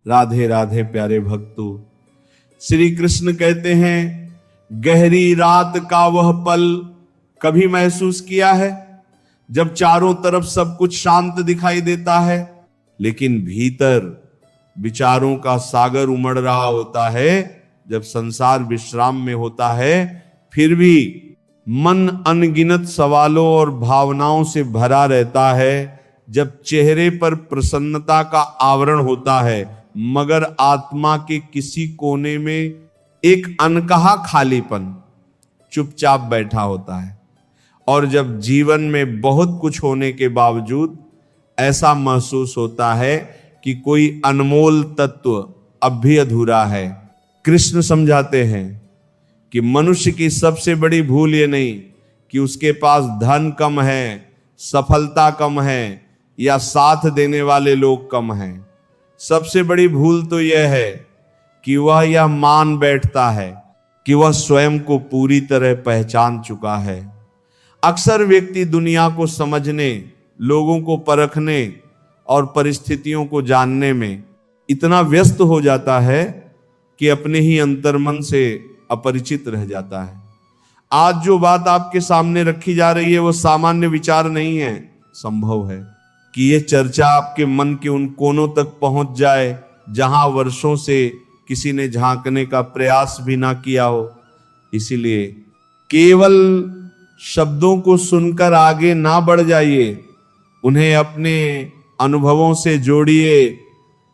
राधे राधे प्यारे भक्तों, श्री कृष्ण कहते हैं गहरी रात का वह पल कभी महसूस किया है जब चारों तरफ सब कुछ शांत दिखाई देता है, लेकिन भीतर विचारों का सागर उमड़ रहा होता है। जब संसार विश्राम में होता है फिर भी मन अनगिनत सवालों और भावनाओं से भरा रहता है। जब चेहरे पर प्रसन्नता का आवरण होता है मगर आत्मा के किसी कोने में एक अनकहा खालीपन चुपचाप बैठा होता है, और जब जीवन में बहुत कुछ होने के बावजूद ऐसा महसूस होता है कि कोई अनमोल तत्व अब भी अधूरा है। कृष्ण समझाते हैं कि मनुष्य की सबसे बड़ी भूल ये नहीं कि उसके पास धन कम है, सफलता कम है या साथ देने वाले लोग कम हैं। सबसे बड़ी भूल तो यह है कि वह यह मान बैठता है कि वह स्वयं को पूरी तरह पहचान चुका है। अक्सर व्यक्ति दुनिया को समझने, लोगों को परखने और परिस्थितियों को जानने में इतना व्यस्त हो जाता है कि अपने ही अंतर्मन से अपरिचित रह जाता है। आज जो बात आपके सामने रखी जा रही है वो सामान्य विचार नहीं है। संभव है कि ये चर्चा आपके मन के उन कोनों तक पहुंच जाए जहां वर्षों से किसी ने झांकने का प्रयास भी ना किया हो। इसीलिए केवल शब्दों को सुनकर आगे ना बढ़ जाइए, उन्हें अपने अनुभवों से जोड़िए,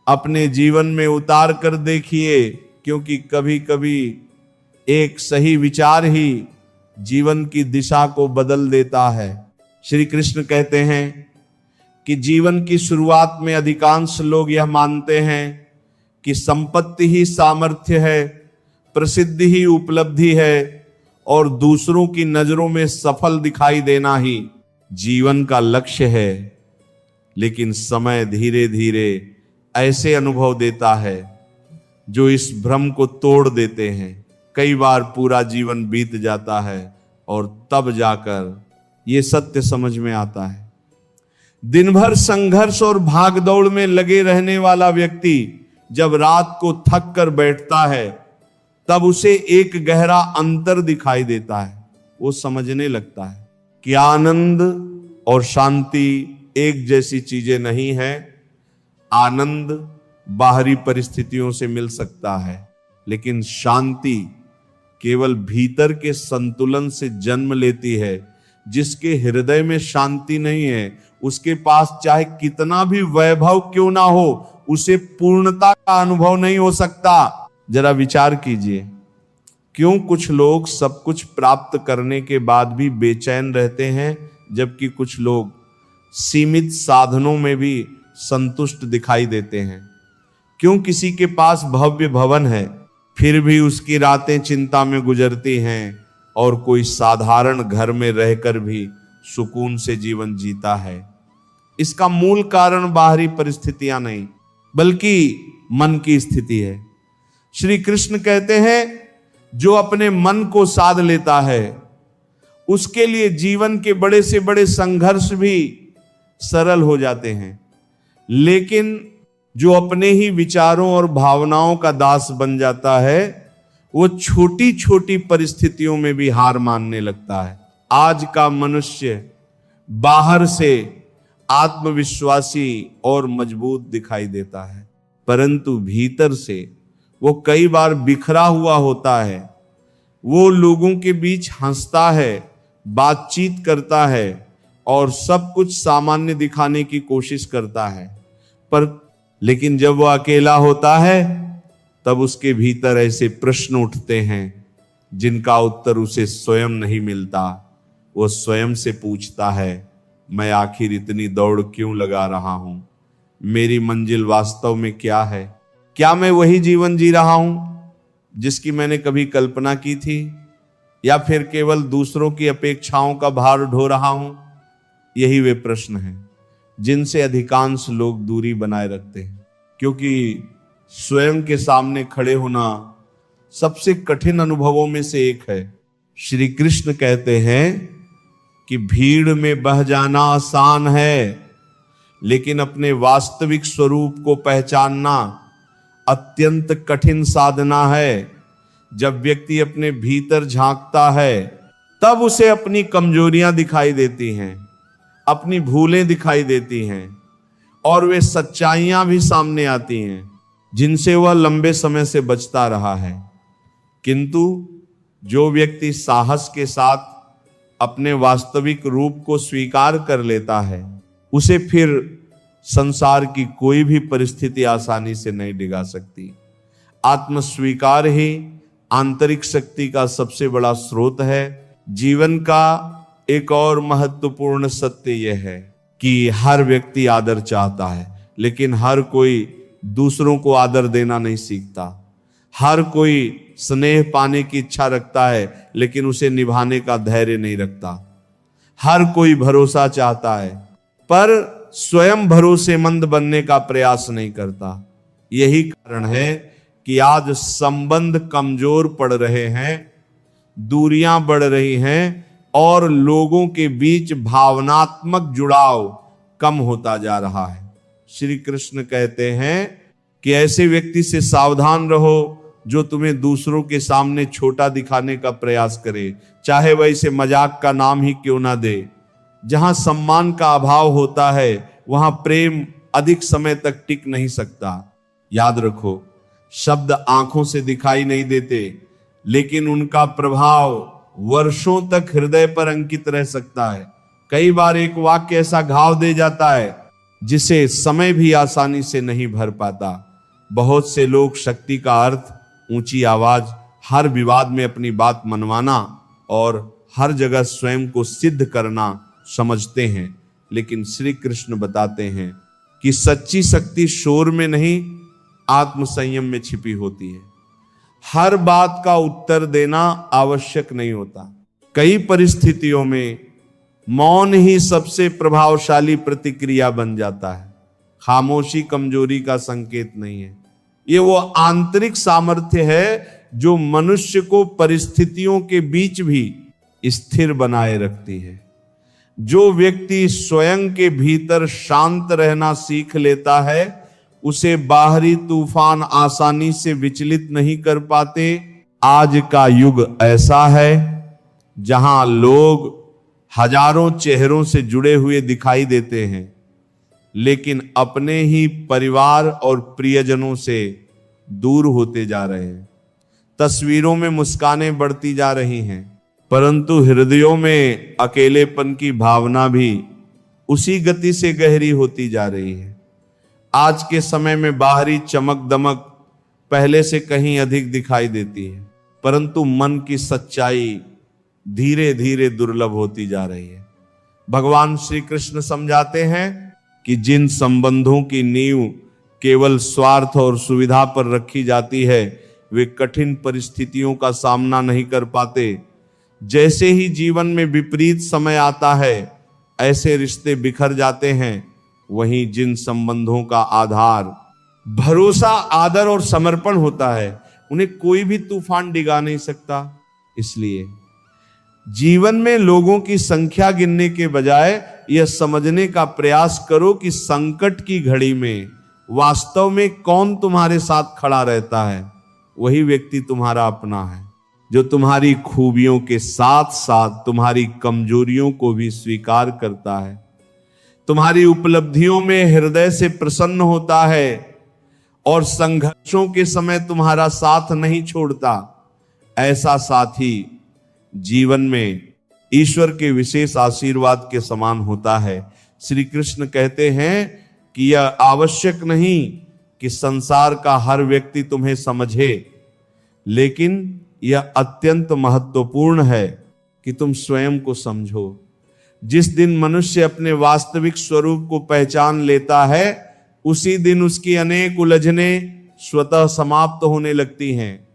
अपने जीवन में उतार कर देखिए, क्योंकि कभी कभी एक सही विचार ही जीवन की दिशा को बदल देता है। श्री कृष्ण कहते हैं कि जीवन की शुरुआत में अधिकांश लोग यह मानते हैं कि संपत्ति ही सामर्थ्य है, प्रसिद्धि ही उपलब्धि है और दूसरों की नजरों में सफल दिखाई देना ही जीवन का लक्ष्य है। लेकिन समय धीरे धीरे ऐसे अनुभव देता है जो इस भ्रम को तोड़ देते हैं। कई बार पूरा जीवन बीत जाता है और तब जाकर यह सत्य समझ में आता है। दिन भर संघर्ष और भागदौड़ में लगे रहने वाला व्यक्ति जब रात को थक कर बैठता है तब उसे एक गहरा अंतर दिखाई देता है। वो समझने लगता है कि आनंद और शांति एक जैसी चीजें नहीं है। आनंद बाहरी परिस्थितियों से मिल सकता है, लेकिन शांति केवल भीतर के संतुलन से जन्म लेती है। जिसके हृदय में शांति नहीं है उसके पास चाहे कितना भी वैभव क्यों ना हो, उसे पूर्णता का अनुभव नहीं हो सकता। जरा विचार कीजिए, क्यों कुछ लोग सब कुछ प्राप्त करने के बाद भी बेचैन रहते हैं जबकि कुछ लोग सीमित साधनों में भी संतुष्ट दिखाई देते हैं? क्यों किसी के पास भव्य भवन है फिर भी उसकी रातें चिंता में गुजरती हैं और कोई साधारण घर में रहकर भी सुकून से जीवन जीता है? इसका मूल कारण बाहरी परिस्थितियां नहीं बल्कि मन की स्थिति है। श्री कृष्ण कहते हैं जो अपने मन को साध लेता है उसके लिए जीवन के बड़े से बड़े संघर्ष भी सरल हो जाते हैं, लेकिन जो अपने ही विचारों और भावनाओं का दास बन जाता है वो छोटी छोटी परिस्थितियों में भी हार मानने लगता है। आज का मनुष्य बाहर से आत्मविश्वासी और मजबूत दिखाई देता है, परंतु भीतर से वो कई बार बिखरा हुआ होता है। वो लोगों के बीच हंसता है, बातचीत करता है और सब कुछ सामान्य दिखाने की कोशिश करता है, लेकिन जब वो अकेला होता है तब उसके भीतर ऐसे प्रश्न उठते हैं जिनका उत्तर उसे स्वयं नहीं मिलता। वो स्वयं से पूछता है, मैं आखिर इतनी दौड़ क्यों लगा रहा हूं? मेरी मंजिल वास्तव में क्या है? क्या मैं वही जीवन जी रहा हूं जिसकी मैंने कभी कल्पना की थी, या फिर केवल दूसरों की अपेक्षाओं का भार ढो रहा हूं? यही वे प्रश्न हैं जिनसे अधिकांश लोग दूरी बनाए रखते हैं, क्योंकि स्वयं के सामने खड़े होना सबसे कठिन अनुभवों में से एक है। श्री कृष्ण कहते हैं कि भीड़ में बह जाना आसान है, लेकिन अपने वास्तविक स्वरूप को पहचानना अत्यंत कठिन साधना है। जब व्यक्ति अपने भीतर झांकता है तब उसे अपनी कमजोरियां दिखाई देती हैं, अपनी भूलें दिखाई देती हैं और वे सच्चाइयां भी सामने आती हैं जिनसे वह लंबे समय से बचता रहा है। किंतु जो व्यक्ति साहस के साथ अपने वास्तविक रूप को स्वीकार कर लेता है, उसे फिर संसार की कोई भी परिस्थिति आसानी से नहीं डिगा सकती। आत्मस्वीकार ही आंतरिक शक्ति का सबसे बड़ा स्रोत है। जीवन का एक और महत्वपूर्ण सत्य यह है कि हर व्यक्ति आदर चाहता है, लेकिन हर कोई दूसरों को आदर देना नहीं सीखता। हर कोई स्नेह पाने की इच्छा रखता है, लेकिन उसे निभाने का धैर्य नहीं रखता। हर कोई भरोसा चाहता है, पर स्वयं भरोसेमंद बनने का प्रयास नहीं करता। यही कारण है कि आज संबंध कमजोर पड़ रहे हैं, दूरियां बढ़ रही हैं और लोगों के बीच भावनात्मक जुड़ाव कम होता जा रहा है। श्री कृष्ण कहते हैं कि ऐसे व्यक्ति से सावधान रहो जो तुम्हें दूसरों के सामने छोटा दिखाने का प्रयास करे, चाहे वह इसे मजाक का नाम ही क्यों ना दे। जहां सम्मान का अभाव होता है वहां प्रेम अधिक समय तक टिक नहीं सकता। याद रखो, शब्द आंखों से दिखाई नहीं देते, लेकिन उनका प्रभाव वर्षों तक हृदय पर अंकित रह सकता है। कई बार एक वाक्य ऐसा घाव दे जाता है जिसे समय भी आसानी से नहीं भर पाता। बहुत से लोग शक्ति का अर्थ ऊंची आवाज, हर विवाद में अपनी बात मनवाना और हर जगह स्वयं को सिद्ध करना समझते हैं, लेकिन श्री कृष्ण बताते हैं कि सच्ची शक्ति शोर में नहीं, आत्मसंयम में छिपी होती है। हर बात का उत्तर देना आवश्यक नहीं होता। कई परिस्थितियों में मौन ही सबसे प्रभावशाली प्रतिक्रिया बन जाता है। खामोशी कमजोरी का संकेत नहीं है, ये वो आंतरिक सामर्थ्य है जो मनुष्य को परिस्थितियों के बीच भी स्थिर बनाए रखती है। जो व्यक्ति स्वयं के भीतर शांत रहना सीख लेता है, उसे बाहरी तूफान आसानी से विचलित नहीं कर पाते। आज का युग ऐसा है जहां लोग हजारों चेहरों से जुड़े हुए दिखाई देते हैं, लेकिन अपने ही परिवार और प्रियजनों से दूर होते जा रहे हैं। तस्वीरों में मुस्कानें बढ़ती जा रही हैं, परंतु हृदयों में अकेलेपन की भावना भी उसी गति से गहरी होती जा रही है। आज के समय में बाहरी चमक दमक पहले से कहीं अधिक दिखाई देती है, परंतु मन की सच्चाई धीरे धीरे दुर्लभ होती जा रही है। भगवान श्री कृष्ण समझाते हैं कि जिन संबंधों की नींव केवल स्वार्थ और सुविधा पर रखी जाती है, वे कठिन परिस्थितियों का सामना नहीं कर पाते। जैसे ही जीवन में विपरीत समय आता है, ऐसे रिश्ते बिखर जाते हैं। वहीं जिन संबंधों का आधार भरोसा, आदर और समर्पण होता है, उन्हें कोई भी तूफान डिगा नहीं सकता। इसलिए जीवन में लोगों की संख्या गिनने के बजाय यह समझने का प्रयास करो कि संकट की घड़ी में वास्तव में कौन तुम्हारे साथ खड़ा रहता है। वही व्यक्ति तुम्हारा अपना है, जो तुम्हारी खूबियों के साथ साथ तुम्हारी कमजोरियों को भी स्वीकार करता है, तुम्हारी उपलब्धियों में हृदय से प्रसन्न होता है और संघर्षों के समय तुम्हारा साथ नहीं छोड़ता। ऐसा साथी जीवन में ईश्वर के विशेष आशीर्वाद के समान होता है। श्री कृष्ण कहते हैं कि यह आवश्यक नहीं कि संसार का हर व्यक्ति तुम्हें समझे, लेकिन यह अत्यंत महत्वपूर्ण है कि तुम स्वयं को समझो। जिस दिन मनुष्य अपने वास्तविक स्वरूप को पहचान लेता है, उसी दिन उसकी अनेक उलझनें स्वतः समाप्त होने लगती हैं।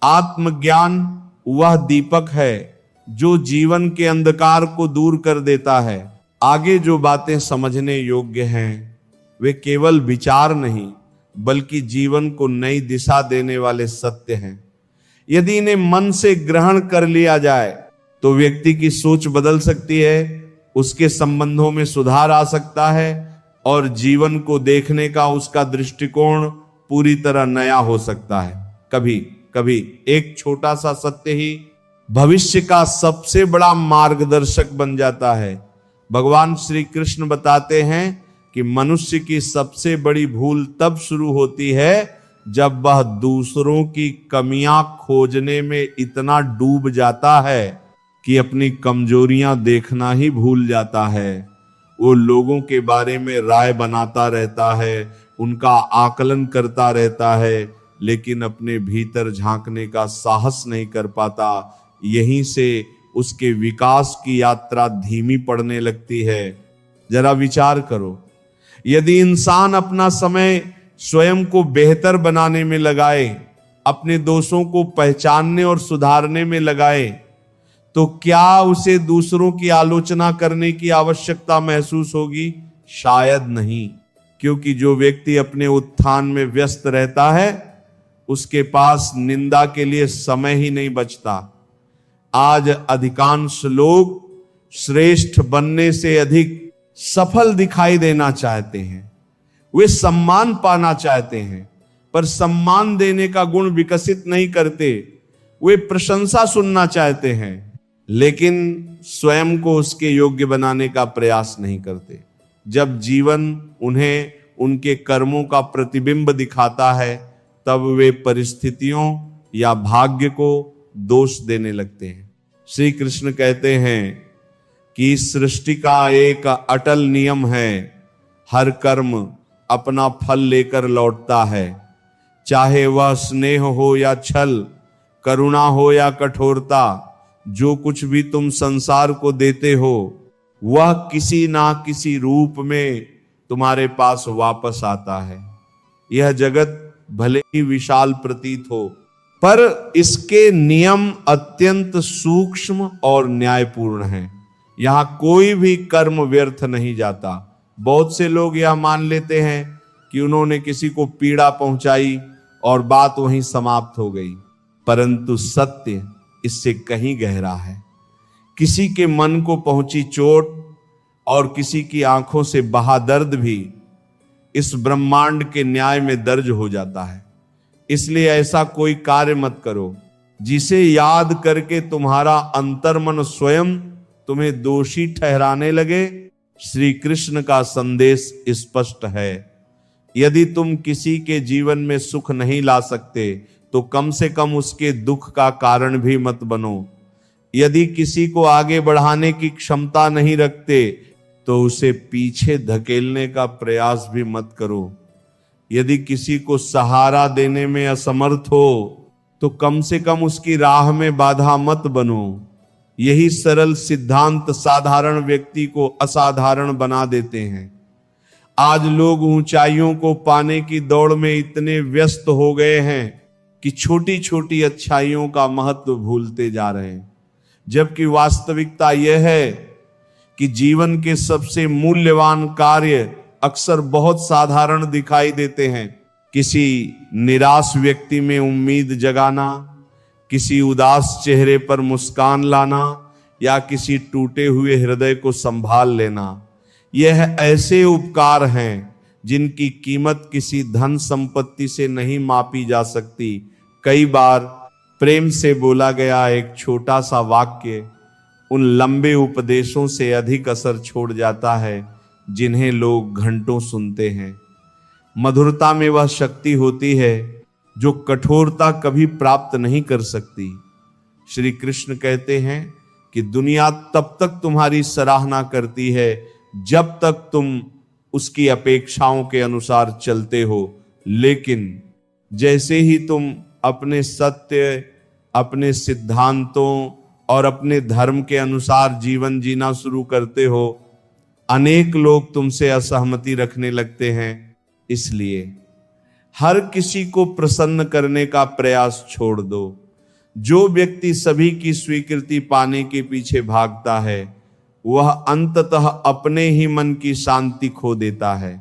आत्मज्ञान वह दीपक है जो जीवन के अंधकार को दूर कर देता है। आगे जो बातें समझने योग्य हैं, वे केवल विचार नहीं बल्कि जीवन को नई दिशा देने वाले सत्य हैं। यदि इन्हें मन से ग्रहण कर लिया जाए तो व्यक्ति की सोच बदल सकती है, उसके संबंधों में सुधार आ सकता है और जीवन को देखने का उसका दृष्टिकोण पूरी तरह नया हो सकता है। कभी कभी एक छोटा सा सत्य ही भविष्य का सबसे बड़ा मार्गदर्शक बन जाता है। भगवान श्री कृष्ण बताते हैं कि मनुष्य की सबसे बड़ी भूल तब शुरू होती है जब वह दूसरों की कमियां खोजने में इतना डूब जाता है कि अपनी कमजोरियां देखना ही भूल जाता है। वो लोगों के बारे में राय बनाता रहता है, उनका आकलन करता रहता है, लेकिन अपने भीतर झांकने का साहस नहीं कर पाता। यहीं से उसके विकास की यात्रा धीमी पड़ने लगती है। जरा विचार करो, यदि इंसान अपना समय स्वयं को बेहतर बनाने में लगाए, अपने दोषों को पहचानने और सुधारने में लगाए, तो क्या उसे दूसरों की आलोचना करने की आवश्यकता महसूस होगी? शायद नहीं, क्योंकि जो व्यक्ति अपने उत्थान में व्यस्त रहता है उसके पास निंदा के लिए समय ही नहीं बचता। आज अधिकांश लोग श्रेष्ठ बनने से अधिक सफल दिखाई देना चाहते हैं, वे सम्मान पाना चाहते हैं, पर सम्मान देने का गुण विकसित नहीं करते। वे प्रशंसा सुनना चाहते हैं, लेकिन स्वयं को उसके योग्य बनाने का प्रयास नहीं करते। जब जीवन उन्हें उनके कर्मों का प्रतिबिंब दिखाता है, तब वे परिस्थितियों या भाग्य को दोष देने लगते हैं। श्री कृष्ण कहते हैं कि सृष्टि का एक अटल नियम है, हर कर्म अपना फल लेकर लौटता है, चाहे वह स्नेह हो या छल, करुणा हो या कठोरता। जो कुछ भी तुम संसार को देते हो वह किसी ना किसी रूप में तुम्हारे पास वापस आता है। यह जगत भले ही विशाल प्रतीत हो, पर इसके नियम अत्यंत सूक्ष्म और न्यायपूर्ण हैं। यहां कोई भी कर्म व्यर्थ नहीं जाता। बहुत से लोग यह मान लेते हैं कि उन्होंने किसी को पीड़ा पहुंचाई और बात वहीं समाप्त हो गई, परंतु सत्य इससे कहीं गहरा है। किसी के मन को पहुंची चोट और किसी की आंखों से बहा दर्द भी इस ब्रह्मांड के न्याय में दर्ज हो जाता है। इसलिए ऐसा कोई कार्य मत करो जिसे याद करके तुम्हारा अंतर्मन स्वयं तुम्हें दोषी ठहराने लगे। श्री कृष्ण का संदेश स्पष्ट है, यदि तुम किसी के जीवन में सुख नहीं ला सकते तो कम से कम उसके दुख का कारण भी मत बनो। यदि किसी को आगे बढ़ाने की क्षमता नहीं रखते तो उसे पीछे धकेलने का प्रयास भी मत करो। यदि किसी को सहारा देने में असमर्थ हो तो कम से कम उसकी राह में बाधा मत बनो। यही सरल सिद्धांत साधारण व्यक्ति को असाधारण बना देते हैं। आज लोग ऊंचाइयों को पाने की दौड़ में इतने व्यस्त हो गए हैं कि छोटी छोटी अच्छाइयों का महत्व भूलते जा रहे हैं, जबकि वास्तविकता यह है कि जीवन के सबसे मूल्यवान कार्य अक्सर बहुत साधारण दिखाई देते हैं। किसी निराश व्यक्ति में उम्मीद जगाना, किसी उदास चेहरे पर मुस्कान लाना या किसी टूटे हुए हृदय को संभाल लेना। यह ऐसे उपकार हैं जिनकी कीमत किसी धन संपत्ति से नहीं मापी जा सकती। कई बार प्रेम से बोला गया एक छोटा सा वाक्य उन लंबे उपदेशों से अधिक असर छोड़ जाता है जिन्हें लोग घंटों सुनते हैं। मधुरता में वह शक्ति होती है जो कठोरता कभी प्राप्त नहीं कर सकती। श्री कृष्ण कहते हैं कि दुनिया तब तक तुम्हारी सराहना करती है जब तक तुम उसकी अपेक्षाओं के अनुसार चलते हो, लेकिन जैसे ही तुम अपने सत्य, अपने सिद्धांतों और अपने धर्म के अनुसार जीवन जीना शुरू करते हो, अनेक लोग तुमसे असहमति रखने लगते हैं। इसलिए हर किसी को प्रसन्न करने का प्रयास छोड़ दो। जो व्यक्ति सभी की स्वीकृति पाने के पीछे भागता है वह अंततः अपने ही मन की शांति खो देता है।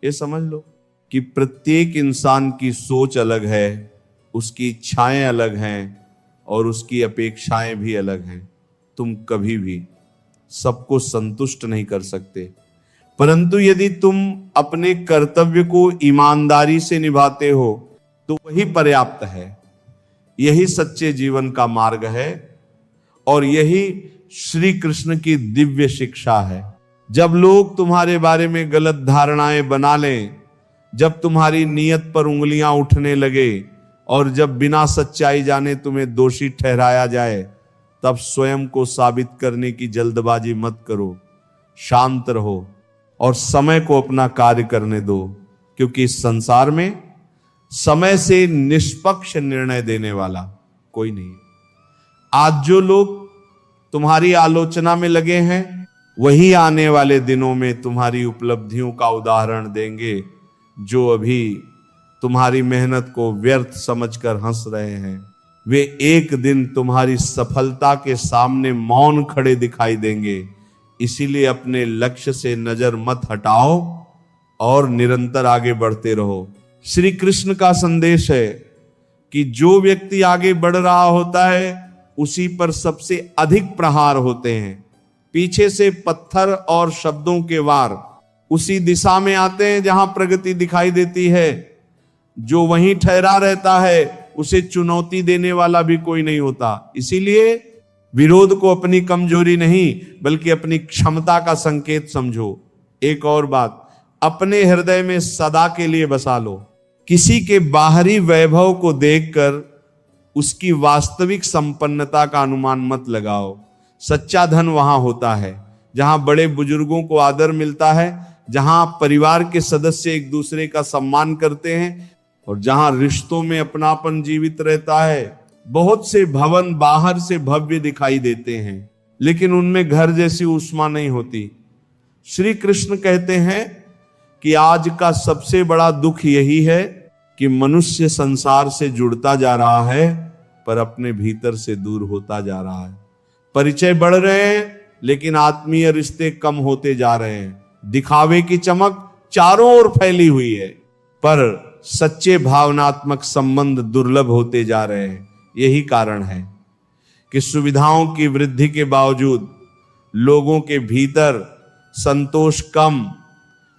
ये समझ लो कि प्रत्येक इंसान की सोच अलग है, उसकी इच्छाएं अलग हैं और उसकी अपेक्षाएं भी अलग हैं। तुम कभी भी सबको संतुष्ट नहीं कर सकते। परंतु यदि तुम अपने कर्तव्य को ईमानदारी से निभाते हो तो वही पर्याप्त है। यही सच्चे जीवन का मार्ग है और यही श्री कृष्ण की दिव्य शिक्षा है। जब लोग तुम्हारे बारे में गलत धारणाएं बना लें, जब तुम्हारी नीयत पर उंगलियां उठने लगे और जब बिना सच्चाई जाने तुम्हें दोषी ठहराया जाए, तब स्वयं को साबित करने की जल्दबाजी मत करो। शांत रहो और समय को अपना कार्य करने दो, क्योंकि इस संसार में समय से निष्पक्ष निर्णय देने वाला कोई नहीं। आज जो लोग तुम्हारी आलोचना में लगे हैं, वही आने वाले दिनों में तुम्हारी उपलब्धियों का उदाहरण देंगे। जो अभी तुम्हारी मेहनत को व्यर्थ समझकर हंस रहे हैं, वे एक दिन तुम्हारी सफलता के सामने मौन खड़े दिखाई देंगे। इसीलिए अपने लक्ष्य से नजर मत हटाओ और निरंतर आगे बढ़ते रहो। श्री कृष्ण का संदेश है कि जो व्यक्ति आगे बढ़ रहा होता है, उसी पर सबसे अधिक प्रहार होते हैं। पीछे से पत्थर और शब्दों के वार उसी दिशा में आते हैं जहां प्रगति दिखाई देती है। जो वहीं ठहरा रहता है, उसे चुनौती देने वाला भी कोई नहीं होता। इसीलिए विरोध को अपनी कमजोरी नहीं बल्कि अपनी क्षमता का संकेत समझो। एक और बात, अपने हृदय में सदा के लिए बसा लो। किसी के बाहरी वैभव को देखकर उसकी वास्तविक संपन्नता का अनुमान मत लगाओ। सच्चा धन वहां होता है जहां बड़े बुजुर्गों को आदर मिलता है, जहां परिवार के सदस्य एक दूसरे का सम्मान करते हैं और जहां रिश्तों में अपनापन जीवित रहता है। बहुत से भवन बाहर से भव्य दिखाई देते हैं, लेकिन उनमें घर जैसी ऊष्मा नहीं होती। श्री कृष्ण कहते हैं कि आज का सबसे बड़ा दुख यही है कि मनुष्य संसार से जुड़ता जा रहा है पर अपने भीतर से दूर होता जा रहा है। परिचय बढ़ रहे हैं लेकिन आत्मीय रिश्ते कम होते जा रहे हैं। दिखावे की चमक चारों ओर फैली हुई है पर सच्चे भावनात्मक संबंध दुर्लभ होते जा रहे हैं। यही कारण है कि सुविधाओं की वृद्धि के बावजूद लोगों के भीतर संतोष कम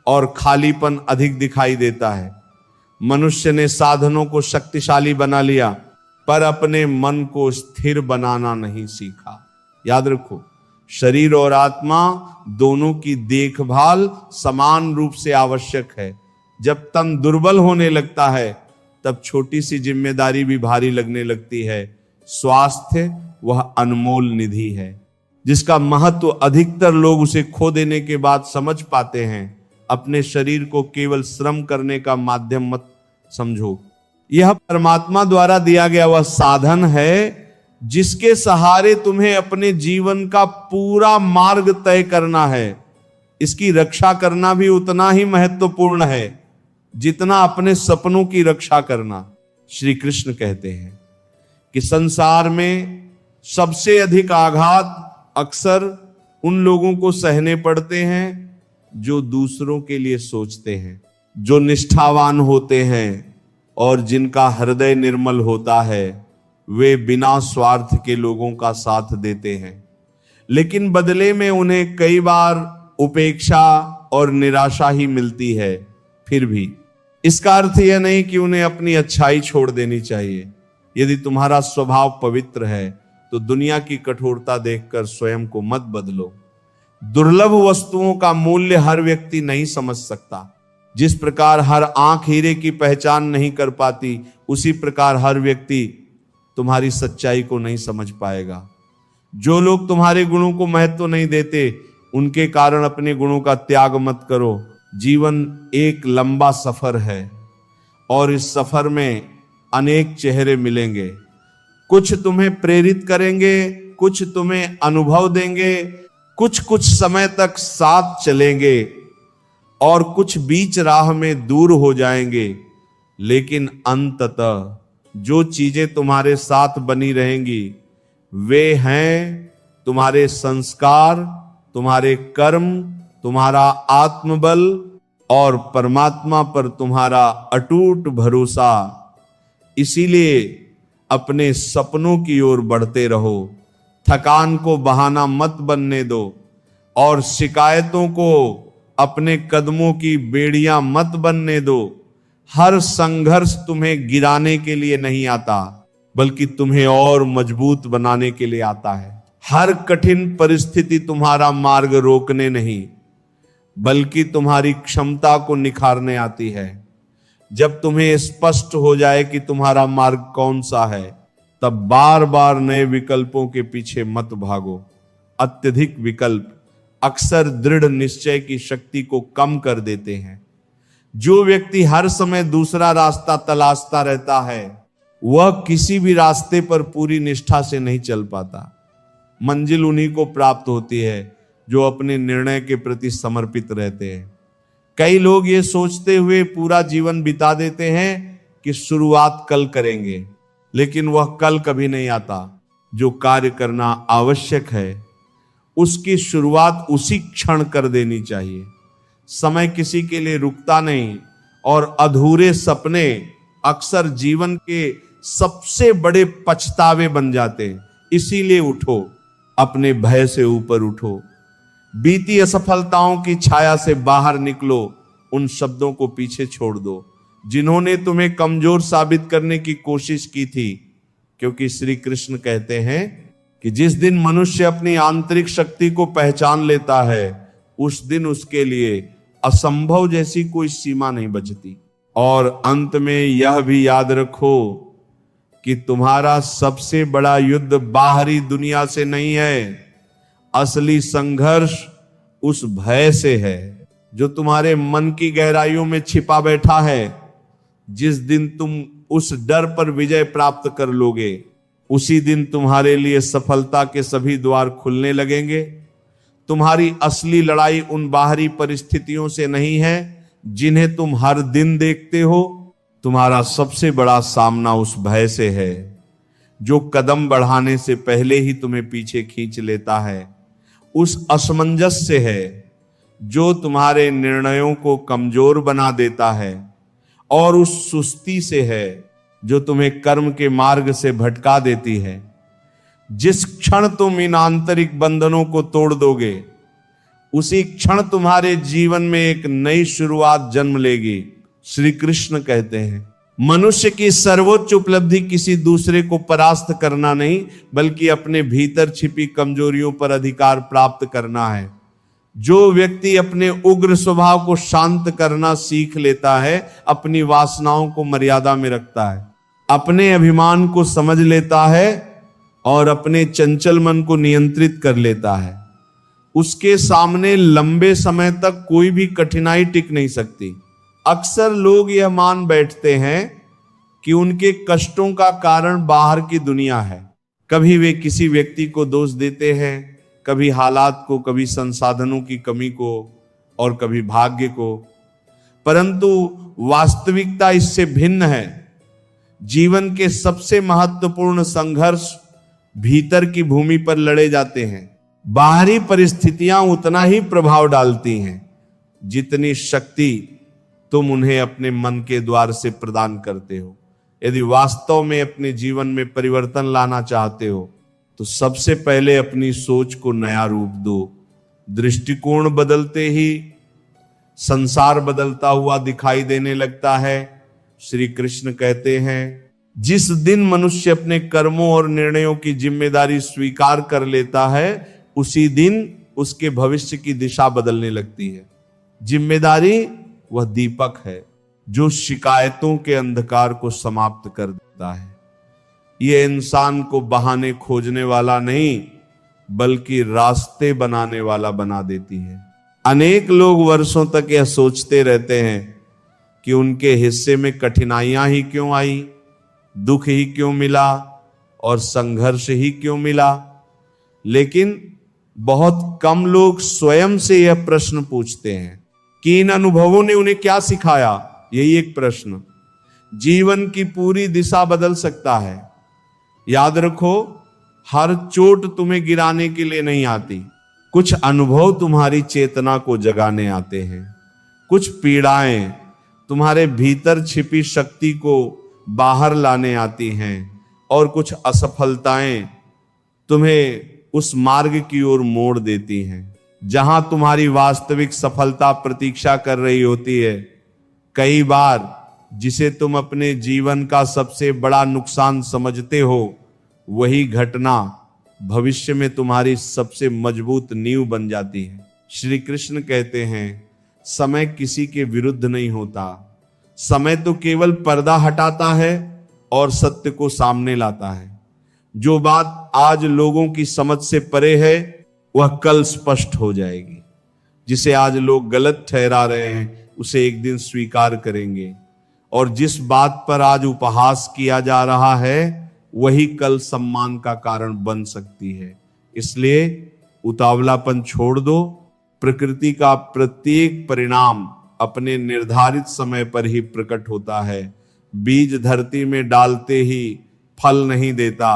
और खालीपन अधिक दिखाई देता है। मनुष्य ने साधनों को शक्तिशाली बना लिया पर अपने मन को स्थिर बनाना नहीं सीखा। याद रखो, शरीर और आत्मा दोनों की देखभाल समान रूप से आवश्यक है। जब तन दुर्बल होने लगता है तब छोटी सी जिम्मेदारी भी भारी लगने लगती है। स्वास्थ्य वह अनमोल निधि है जिसका महत्व अधिकतर लोग उसे खो देने के बाद समझ पाते हैं। अपने शरीर को केवल श्रम करने का माध्यम मत समझो। यह परमात्मा द्वारा दिया गया वह साधन है जिसके सहारे तुम्हें अपने जीवन का पूरा मार्ग तय करना है। इसकी रक्षा करना भी उतना ही महत्वपूर्ण है जितना अपने सपनों की रक्षा करना। श्री कृष्ण कहते हैं कि संसार में सबसे अधिक आघात अक्सर उन लोगों को सहने पड़ते हैं जो दूसरों के लिए सोचते हैं, जो निष्ठावान होते हैं और जिनका हृदय निर्मल होता है। वे बिना स्वार्थ के लोगों का साथ देते हैं, लेकिन बदले में उन्हें कई बार उपेक्षा और निराशा ही मिलती है। फिर भी इसका अर्थ यह नहीं कि उन्हें अपनी अच्छाई छोड़ देनी चाहिए। यदि तुम्हारा स्वभाव पवित्र है तो दुनिया की कठोरता देखकर स्वयं को मत बदलो। दुर्लभ वस्तुओं का मूल्य हर व्यक्ति नहीं समझ सकता। जिस प्रकार हर आंख हीरे की पहचान नहीं कर पाती, उसी प्रकार हर व्यक्ति तुम्हारी सच्चाई को नहीं समझ पाएगा। जो लोग तुम्हारे गुणों को महत्व नहीं देते, उनके कारण अपने गुणों का त्याग मत करो। जीवन एक लंबा सफर है और इस सफर में अनेक चेहरे मिलेंगे। कुछ तुम्हें प्रेरित करेंगे, कुछ तुम्हें अनुभव देंगे, कुछ समय तक साथ चलेंगे और कुछ बीच राह में दूर हो जाएंगे। लेकिन अंततः जो चीजें तुम्हारे साथ बनी रहेंगी वे हैं तुम्हारे संस्कार, तुम्हारे कर्म, तुम्हारा आत्मबल और परमात्मा पर तुम्हारा अटूट भरोसा। इसीलिए अपने सपनों की ओर बढ़ते रहो। थकान को बहाना मत बनने दो और शिकायतों को अपने कदमों की बेड़ियां मत बनने दो। हर संघर्ष तुम्हें गिराने के लिए नहीं आता, बल्कि तुम्हें और मजबूत बनाने के लिए आता है। हर कठिन परिस्थिति तुम्हारा मार्ग रोकने नहीं, बल्कि तुम्हारी क्षमता को निखारने आती है। जब तुम्हें स्पष्ट हो जाए कि तुम्हारा मार्ग कौन सा है, तब बार बार नए विकल्पों के पीछे मत भागो। अत्यधिक विकल्प अक्सर दृढ़ निश्चय की शक्ति को कम कर देते हैं। जो व्यक्ति हर समय दूसरा रास्ता तलाशता रहता है, वह किसी भी रास्ते पर पूरी निष्ठा से नहीं चल पाता। मंजिल उन्हीं को प्राप्त होती है जो अपने निर्णय के प्रति समर्पित रहते हैं। कई लोग ये सोचते हुए पूरा जीवन बिता देते हैं कि शुरुआत कल करेंगे, लेकिन वह कल कभी नहीं आता। जो कार्य करना आवश्यक है, उसकी शुरुआत उसी क्षण कर देनी चाहिए। समय किसी के लिए रुकता नहीं, और अधूरे सपने अक्सर जीवन के सबसे बड़े पछतावे बन जाते हैं। इसीलिए उठो, अपने भय से ऊपर उठो, बीती असफलताओं की छाया से बाहर निकलो। उन शब्दों को पीछे छोड़ दो जिन्होंने तुम्हें कमजोर साबित करने की कोशिश की थी, क्योंकि श्री कृष्ण कहते हैं कि जिस दिन मनुष्य अपनी आंतरिक शक्ति को पहचान लेता है, उस दिन उसके लिए असंभव जैसी कोई सीमा नहीं बचती। और अंत में यह भी याद रखो कि तुम्हारा सबसे बड़ा युद्ध बाहरी दुनिया से नहीं है। असली संघर्ष उस भय से है जो तुम्हारे मन की गहराइयों में छिपा बैठा है। जिस दिन तुम उस डर पर विजय प्राप्त कर लोगे, उसी दिन तुम्हारे लिए सफलता के सभी द्वार खुलने लगेंगे। तुम्हारी असली लड़ाई उन बाहरी परिस्थितियों से नहीं है जिन्हें तुम हर दिन देखते हो। तुम्हारा सबसे बड़ा सामना उस भय से है जो कदम बढ़ाने से पहले ही तुम्हें पीछे खींच लेता है। उस असमंजस से है जो तुम्हारे निर्णयों को कमजोर बना देता है, और उस सुस्ती से है जो तुम्हें कर्म के मार्ग से भटका देती है। जिस क्षण तुम इन आंतरिक बंधनों को तोड़ दोगे, उसी क्षण तुम्हारे जीवन में एक नई शुरुआत जन्म लेगी। श्री कृष्ण कहते हैं, मनुष्य की सर्वोच्च उपलब्धि किसी दूसरे को परास्त करना नहीं, बल्कि अपने भीतर छिपी कमजोरियों पर अधिकार प्राप्त करना है। जो व्यक्ति अपने उग्र स्वभाव को शांत करना सीख लेता है, अपनी वासनाओं को मर्यादा में रखता है, अपने अभिमान को समझ लेता है और अपने चंचल मन को नियंत्रित कर लेता है, उसके सामने लंबे समय तक कोई भी कठिनाई टिक नहीं सकती। अक्सर लोग यह मान बैठते हैं कि उनके कष्टों का कारण बाहर की दुनिया है। कभी वे किसी व्यक्ति को दोष देते हैं, कभी हालात को, कभी संसाधनों की कमी को, और कभी भाग्य को। परंतु वास्तविकता इससे भिन्न है। जीवन के सबसे महत्वपूर्ण संघर्ष भीतर की भूमि पर लड़े जाते हैं। बाहरी परिस्थितियां उतना ही प्रभाव डालती हैं जितनी शक्ति तुम उन्हें अपने मन के द्वार से प्रदान करते हो। यदि वास्तव में अपने जीवन में परिवर्तन लाना चाहते हो, तो सबसे पहले अपनी सोच को नया रूप दो। दृष्टिकोण बदलते ही संसार बदलता हुआ दिखाई देने लगता है। श्री कृष्ण कहते हैं, जिस दिन मनुष्य अपने कर्मों और निर्णयों की जिम्मेदारी स्वीकार कर लेता है, उसी दिन उसके भविष्य की दिशा बदलने लगती है। जिम्मेदारी वह दीपक है जो शिकायतों के अंधकार को समाप्त कर देता है। यह इंसान को बहाने खोजने वाला नहीं, बल्कि रास्ते बनाने वाला बना देती है। अनेक लोग वर्षों तक यह सोचते रहते हैं कि उनके हिस्से में कठिनाइयां ही क्यों आई, दुख ही क्यों मिला और संघर्ष ही क्यों मिला। लेकिन बहुत कम लोग स्वयं से यह प्रश्न पूछते हैं कि इन अनुभवों ने उन्हें क्या सिखाया। यही एक प्रश्न जीवन की पूरी दिशा बदल सकता है। याद रखो, हर चोट तुम्हें गिराने के लिए नहीं आती। कुछ अनुभव तुम्हारी चेतना को जगाने आते हैं। कुछ पीड़ाएं तुम्हारे भीतर छिपी शक्ति को बाहर लाने आती हैं, और कुछ असफलताएं तुम्हें उस मार्ग की ओर मोड़ देती हैं। जहां तुम्हारी वास्तविक सफलता प्रतीक्षा कर रही होती है। कई बार जिसे तुम अपने जीवन का सबसे बड़ा नुकसान समझते हो, वही घटना भविष्य में तुम्हारी सबसे मजबूत नींव बन जाती है। श्री कृष्ण कहते हैं, समय किसी के विरुद्ध नहीं होता। समय तो केवल पर्दा हटाता है और सत्य को सामने लाता है। जो बात आज लोगों की समझ से परे है, वह कल स्पष्ट हो जाएगी। जिसे आज लोग गलत ठहरा रहे हैं, उसे एक दिन स्वीकार करेंगे। और जिस बात पर आज उपहास किया जा रहा है, वही कल सम्मान का कारण बन सकती है। इसलिए उतावलापन छोड़ दो। प्रकृति का प्रत्येक परिणाम अपने निर्धारित समय पर ही प्रकट होता है। बीज धरती में डालते ही फल नहीं देता,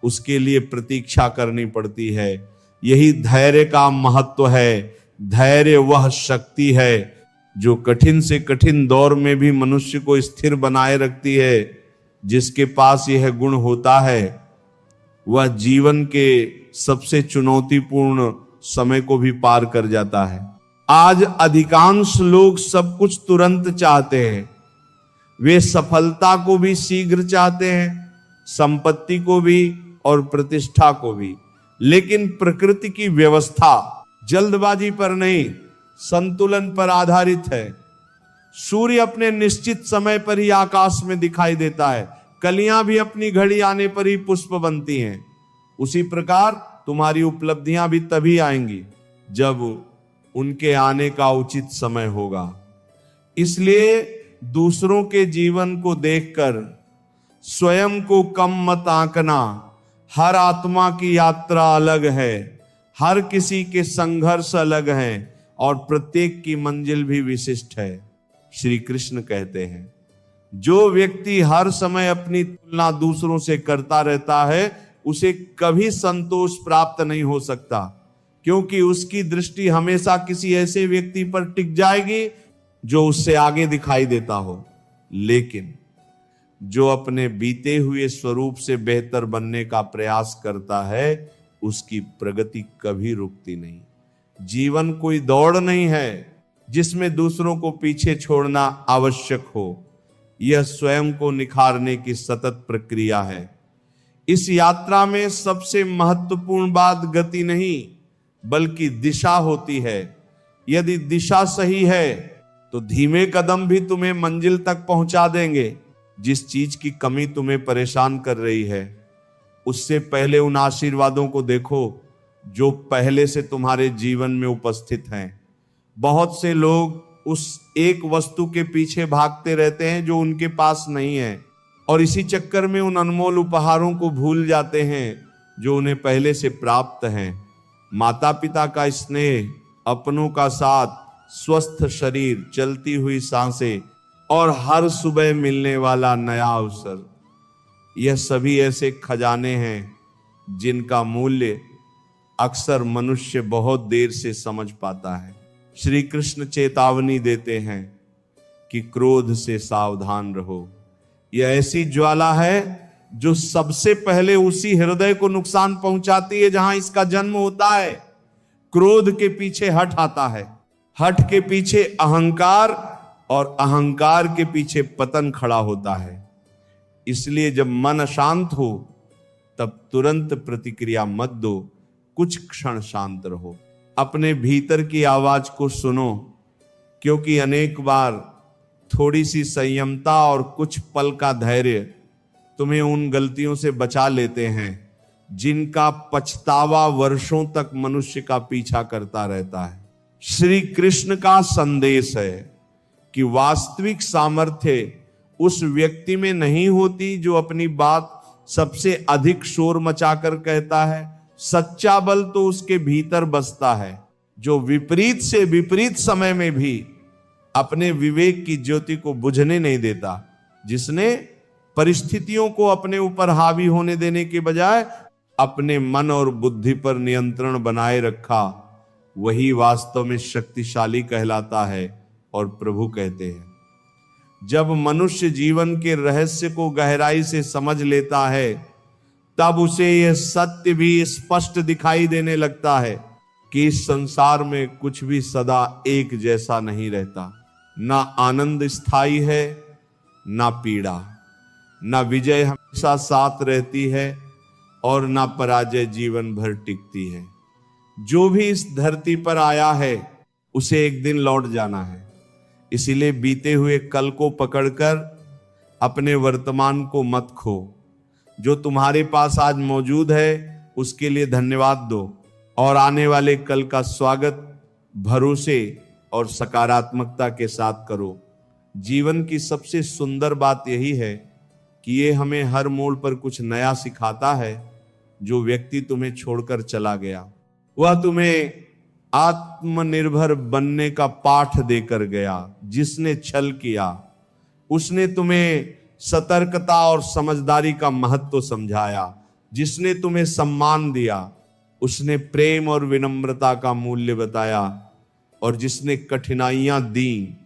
उसके लिए प्रतीक्षा करनी पड़ती है। यही धैर्य का महत्व है। धैर्य वह शक्ति है जो कठिन से कठिन दौर में भी मनुष्य को स्थिर बनाए रखती है। जिसके पास यह गुण होता है, वह जीवन के सबसे चुनौतीपूर्ण समय को भी पार कर जाता है। आज अधिकांश लोग सब कुछ तुरंत चाहते हैं। वे सफलता को भी शीघ्र चाहते हैं, संपत्ति को भी और प्रतिष्ठा को भी। लेकिन प्रकृति की व्यवस्था जल्दबाजी पर नहीं, संतुलन पर आधारित है। सूर्य अपने निश्चित समय पर ही आकाश में दिखाई देता है। कलियां भी अपनी घड़ी आने पर ही पुष्प बनती हैं। उसी प्रकार तुम्हारी उपलब्धियां भी तभी आएंगी जब उनके आने का उचित समय होगा। इसलिए दूसरों के जीवन को देखकर स्वयं को कम मत आंकना। हर आत्मा की यात्रा अलग है, हर किसी के संघर्ष अलग हैं और प्रत्येक की मंजिल भी विशिष्ट है। श्री कृष्ण कहते हैं, जो व्यक्ति हर समय अपनी तुलना दूसरों से करता रहता है, उसे कभी संतोष प्राप्त नहीं हो सकता, क्योंकि उसकी दृष्टि हमेशा किसी ऐसे व्यक्ति पर टिक जाएगी जो उससे आगे दिखाई देता हो। लेकिन जो अपने बीते हुए स्वरूप से बेहतर बनने का प्रयास करता है, उसकी प्रगति कभी रुकती नहीं। जीवन कोई दौड़ नहीं है जिसमें दूसरों को पीछे छोड़ना आवश्यक हो। यह स्वयं को निखारने की सतत प्रक्रिया है। इस यात्रा में सबसे महत्वपूर्ण बात गति नहीं, बल्कि दिशा होती है। यदि दिशा सही है तो धीमे कदम भी तुम्हें मंजिल तक पहुंचा देंगे। जिस चीज की कमी तुम्हें परेशान कर रही है, उससे पहले उन आशीर्वादों को देखो जो पहले से तुम्हारे जीवन में उपस्थित हैं। बहुत से लोग उस एक वस्तु के पीछे भागते रहते हैं जो उनके पास नहीं है, और इसी चक्कर में उन अनमोल उपहारों को भूल जाते हैं जो उन्हें पहले से प्राप्त हैं। माता पिता का स्नेह, अपनों का साथ, स्वस्थ शरीर, चलती हुई सांसें और हर सुबह मिलने वाला नया अवसर, यह सभी ऐसे खजाने हैं जिनका मूल्य अक्सर मनुष्य बहुत देर से समझ पाता है। श्री कृष्ण चेतावनी देते हैं कि क्रोध से सावधान रहो। यह ऐसी ज्वाला है जो सबसे पहले उसी हृदय को नुकसान पहुंचाती है जहां इसका जन्म होता है। क्रोध के पीछे हठ आता है, हठ के पीछे अहंकार, और अहंकार के पीछे पतन खड़ा होता है। इसलिए जब मन अशांत हो तब तुरंत प्रतिक्रिया मत दो, कुछ क्षण शांत रहो, अपने भीतर की आवाज को सुनो, क्योंकि अनेक बार थोड़ी सी संयमता और कुछ पल का धैर्य तुम्हें उन गलतियों से बचा लेते हैं जिनका पछतावा वर्षों तक मनुष्य का पीछा करता रहता है। श्री कृष्ण का संदेश है कि वास्तविक सामर्थ्य उस व्यक्ति में नहीं होती जो अपनी बात सबसे अधिक शोर मचाकर कहता है। सच्चा बल तो उसके भीतर बसता है जो विपरीत से विपरीत समय में भी अपने विवेक की ज्योति को बुझने नहीं देता, जिसने परिस्थितियों को अपने ऊपर हावी होने देने के बजाय अपने मन और बुद्धि पर नियंत्रण बनाए रखा, वही वास्तव में शक्तिशाली कहलाता है। और प्रभु कहते हैं, जब मनुष्य जीवन के रहस्य को गहराई से समझ लेता है, तब उसे यह सत्य भी स्पष्ट दिखाई देने लगता है कि इस संसार में कुछ भी सदा एक जैसा नहीं रहता। ना आनंद स्थायी है, ना पीड़ा, ना विजय हमेशा साथ रहती है और ना पराजय जीवन भर टिकती है। जो भी इस धरती पर आया है उसे एक दिन लौट जाना है। इसीलिए बीते हुए कल को पकड़कर अपने वर्तमान को मत खो। जो तुम्हारे पास आज मौजूद है उसके लिए धन्यवाद दो और आने वाले कल का स्वागत भरोसे और सकारात्मकता के साथ करो। जीवन की सबसे सुंदर बात यही है कि ये हमें हर मोड़ पर कुछ नया सिखाता है। जो व्यक्ति तुम्हें छोड़कर चला गया वह तुम्हें आत्मनिर्भर बनने का पाठ देकर गया। जिसने छल किया उसने तुम्हें सतर्कता और समझदारी का महत्व समझाया। जिसने तुम्हें सम्मान दिया उसने प्रेम और विनम्रता का मूल्य बताया। और जिसने कठिनाइयां दी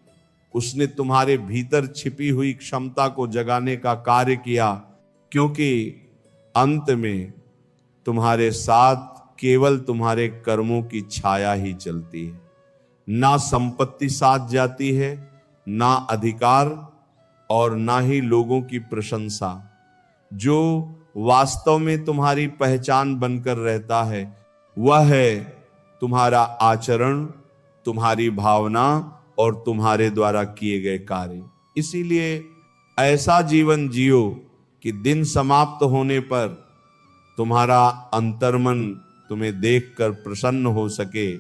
उसने तुम्हारे भीतर छिपी हुई क्षमता को जगाने का कार्य किया। क्योंकि अंत में तुम्हारे साथ केवल तुम्हारे कर्मों की छाया ही चलती है। ना संपत्ति साथ जाती है, ना अधिकार और ना ही लोगों की प्रशंसा। जो वास्तव में तुम्हारी पहचान बनकर रहता है वह है तुम्हारा आचरण, तुम्हारी भावना और तुम्हारे द्वारा किए गए कार्य। इसीलिए ऐसा जीवन जियो कि दिन समाप्त होने पर तुम्हारा अंतर्मन तुम्हें देखकर प्रसन्न हो सके।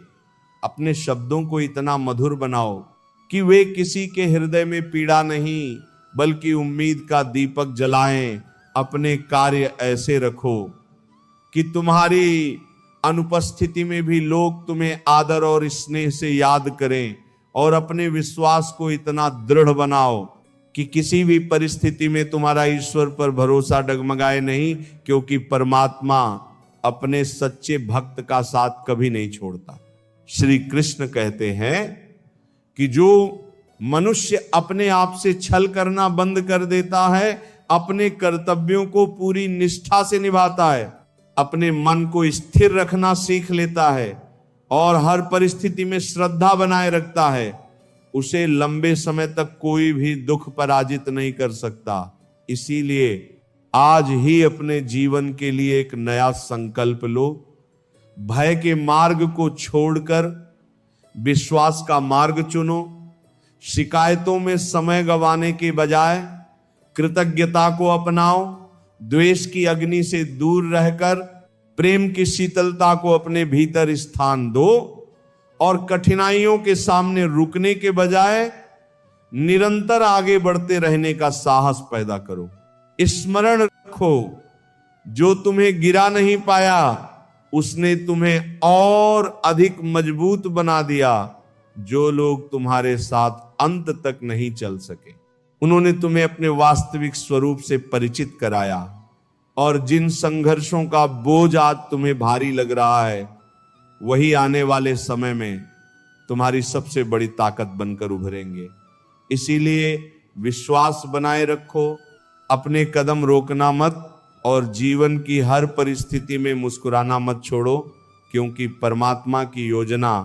अपने शब्दों को इतना मधुर बनाओ कि वे किसी के हृदय में पीड़ा नहीं बल्कि उम्मीद का दीपक जलाएं। अपने कार्य ऐसे रखो कि तुम्हारी अनुपस्थिति में भी लोग तुम्हें आदर और स्नेह से याद करें। और अपने विश्वास को इतना दृढ़ बनाओ कि किसी भी परिस्थिति में तुम्हारा ईश्वर पर भरोसा डगमगाए नहीं, क्योंकि परमात्मा अपने सच्चे भक्त का साथ कभी नहीं छोड़ता। श्री कृष्ण कहते हैं कि जो मनुष्य अपने आप से छल करना बंद कर देता है, अपने कर्तव्यों को पूरी निष्ठा से निभाता है, अपने मन को स्थिर रखना सीख लेता है और हर परिस्थिति में श्रद्धा बनाए रखता है, उसे लंबे समय तक कोई भी दुख पराजित नहीं कर सकता। इसीलिए आज ही अपने जीवन के लिए एक नया संकल्प लो। भय के मार्ग को छोड़कर विश्वास का मार्ग चुनो। शिकायतों में समय गंवाने के बजाय कृतज्ञता को अपनाओ। द्वेष की अग्नि से दूर रहकर प्रेम की शीतलता को अपने भीतर स्थान दो और कठिनाइयों के सामने रुकने के बजाय निरंतर आगे बढ़ते रहने का साहस पैदा करो। स्मरण रखो, जो तुम्हें गिरा नहीं पाया उसने तुम्हें और अधिक मजबूत बना दिया। जो लोग तुम्हारे साथ अंत तक नहीं चल सके उन्होंने तुम्हें अपने वास्तविक स्वरूप से परिचित कराया। और जिन संघर्षों का बोझ आज तुम्हें भारी लग रहा है वही आने वाले समय में तुम्हारी सबसे बड़ी ताकत बनकर उभरेंगे। इसीलिए विश्वास बनाए रखो, अपने कदम रोकना मत और जीवन की हर परिस्थिति में मुस्कुराना मत छोड़ो, क्योंकि परमात्मा की योजना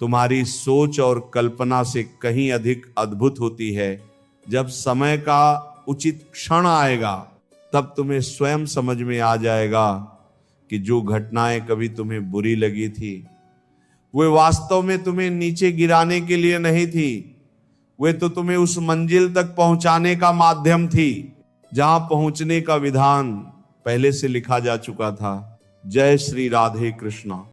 तुम्हारी सोच और कल्पना से कहीं अधिक अद्भुत होती है। जब समय का उचित क्षण आएगा तब तुम्हें स्वयं समझ में आ जाएगा कि जो घटनाएं कभी तुम्हें बुरी लगी थी वे वास्तव में तुम्हें नीचे गिराने के लिए नहीं थी, वे तो तुम्हें उस मंजिल तक पहुंचाने का माध्यम थी जहां पहुंचने का विधान पहले से लिखा जा चुका था। जय श्री राधे कृष्णा।